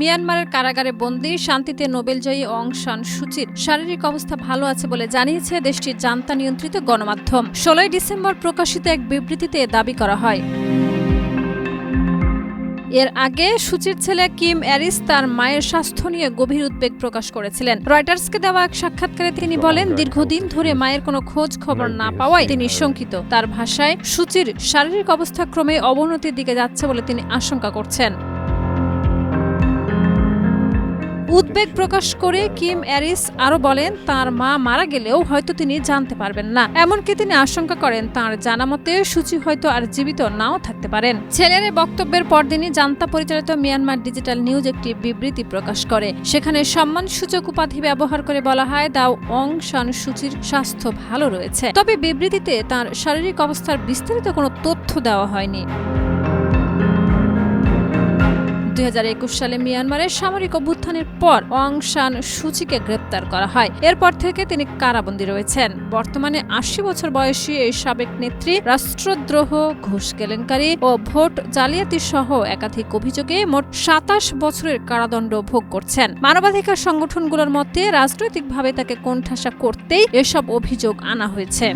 মিয়ানমারের কারাগারে বন্দী শান্তিতে নোবেলজয়ী অং সান সুচির শারীরিক অবস্থা ভালো আছে বলে জানিয়েছে দেশটির জান্তা নিয়ন্ত্রিত গণমাধ্যম। 16 ডিসেম্বর প্রকাশিত এক বিবৃতিতে দাবি করা হয়, এর আগে সুচির ছেলে কিম অ্যারিস তার মায়ের স্বাস্থ্য নিয়ে গভীর উদ্বেগ প্রকাশ করেছিলেন। রয়টার্সকে দেওয়া এক সাক্ষাৎকারে তিনি বলেন, দীর্ঘদিন ধরে মায়ের কোনো খোঁজ খবর না পাওয়ায় তিনি শঙ্কিত। তার ভাষায়, সুচির শারীরিক অবস্থা ক্রমে অবনতির দিকে যাচ্ছে বলে তিনি আশঙ্কা করছেন। উদ্বেগ প্রকাশ করে কিম অ্যারিস আরো বলেন, তার মা মারা গেলেও হয়তো তিনি জানতে পারবেন না। এমনকি তিনি আশঙ্কা করেন তার জানা মতে সুচি হয়তো আর জীবিত নাও থাকতে পারেন। ছেলের বক্তব্যের পরদিনই জান্তা পরিচালিত মিয়ানমার ডিজিটাল নিউজ একটি বিবৃতি প্রকাশ করে। সেখানে সম্মানসূচক উপাধি ব্যবহার করে বলা হয়, দাও অং সান সুচির স্বাস্থ্য ভালো রয়েছে। তবে বিবৃতিতে তার শারীরিক অবস্থার বিস্তারিত কোনো তথ্য দেওয়া হয়নি। 2021 সালে মিয়ানমারের সামরিক অভ্যুত্থানের পর অং সান সুচিকে গ্রেপ্তার করা হয়। এরপর থেকে তিনি কারাবন্দী রয়েছেন। বর্তমানে 80 বছর বয়সী এই সাবেক নেত্রী রাষ্ট্রদ্রোহ, ঘুষ কেলেঙ্কারি ও ভোট জালিয়াতি সহ একাধিক অভিযোগে মোট 27 বছরের কারাদণ্ড ভোগ করছেন। মানবাধিকার সংগঠনগুলোর মতে রাজনৈতিকভাবে তাকে কোণঠাসা করতেই এসব অভিযোগ আনা হয়েছে।